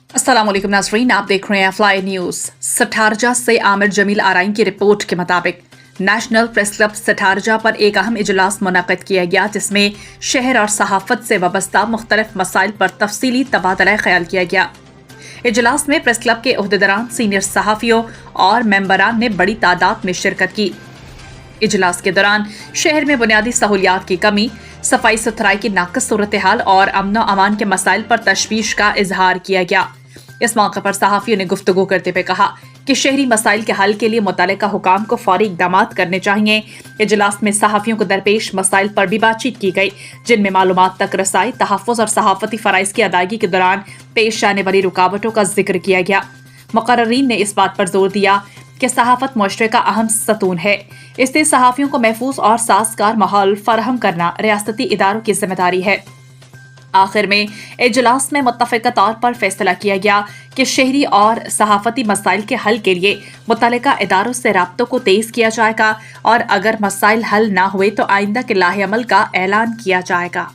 अस्सलाम वालेकुम नाज़रीन, आप देख रहे हैं फ्लाई न्यूज़। सठारजा से आमिर जमील आराइन की रिपोर्ट के मुताबिक नेशनल प्रेस क्लब सठारजा पर एक अहम इजलास मुनक़्क़िद किया गया, जिसमें शहर और सहाफ़त से वाबस्ता मुख्तलिफ मसाइल पर तफसीली तबादला ख्याल किया गया। इजलास में प्रेस क्लब के ओहदेदारान, सीनियर सहाफ़ियों और मेंबरान ने बड़ी तादाद में शिरकत की। इजलास के दौरान शहर में बुनियादी सहूलियात की कमी, सफाई सुथराई की नाक़िस सूरत हाल और अमन अमान के मसाइल पर तशवीश का इजहार किया गया। इस मौके पर सहाफ़ियों ने गुफ्तगू करते हुए कहा कि शहरी मसाइल के हल के लिए मुतल्लिका हुकाम को फौरी इक़दामात करने चाहिए। इजलास में सहाफ़ियों को दरपेश मसाइल पर भी बातचीत की गई, जिनमें मालूमात तक रसाई, तहफ़्फ़ुज़ और सहाफ़ती फ़राइज़ की अदायगी के दौरान पेश आने वाली रुकावटों का जिक्र किया गया। मुक़र्ररीन ने इस बात पर जोर दिया कि सहाफ़त मुआशरे का अहम सतून है, इससे सहाफ़ियों को महफूज और साज़गार माहौल फराहम करना रियासती इदारों की जिम्मेदारी है। आखिर में इजलास में मुत्तफ़िक़ा तौर पर फैसला किया गया कि शहरी और सहाफ़ती मसाइल के हल के लिए मुतल्लिका इदारों से राब्तों को तेज़ किया जाएगा और अगर मसाइल हल ना हुए तो आइंदा के लाहे अमल का ऐलान किया जाएगा।